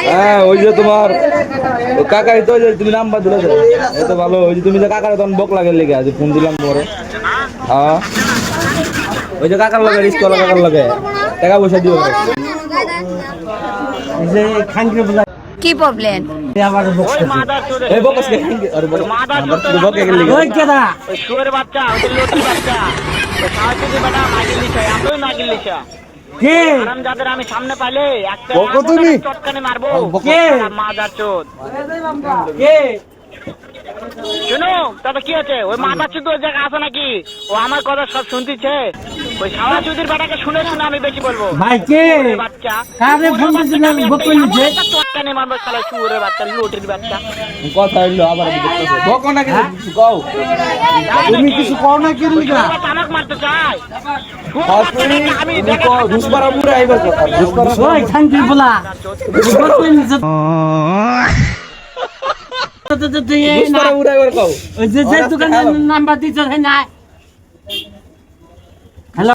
হ্যাঁ ওই যে তোমার কাকাই তো তুমি নাম্বার দিলে এত ভালো ওই যে তুমি যে কাকার তখন বক লাগে লেগে আছে ফোন দিলাম পরে হ্যাঁ ওই যে কাকার লাগে রিস্ক করা কাকার লাগে টাকা পয়সা দিও কি প্রবলেম আমার বক্স এই বক্স কে খাঙ্গে আর বক কে লেগে ওই কেডা ওই শুয়োরের বাচ্চা ওই লোটের বাচ্চা ওই সাহায্যে বেটা মাগিল দিছে এতই মাগিল দিছে কে আরাম যাদের আমি সামনে পাইলে একটা তুমি চটকানে মারবো কে মাদার চোদ কে শুনো তবে কি আছে ওই মাদার চোদ ওই জায়গা আছে নাকি ও আমার কথা সব শুনতিছে ওই সাওয়া চুদির বেটাকে শুনে শুনে আমি বেশি বলবো ভাই কে বাচ্চা কারে ফোন দিছেন আমি বকই নিছে চটকানে মারবো শালা শুয়োরের বাচ্চা লোটের বাচ্চা কথা হইলো আবার দেখতেছে বক না কিছু কও তুমি কিছু কও না কি লিগা আমাকে মারতে চাই আমি দেখো দুসপারা পুরো আইবার কথা দুসপারা ওই খানকি বলা বকই নিছে দুসপারা পুরো আইবার কও ওই যে দোকানের নাম্বার দিছ না হ্যালো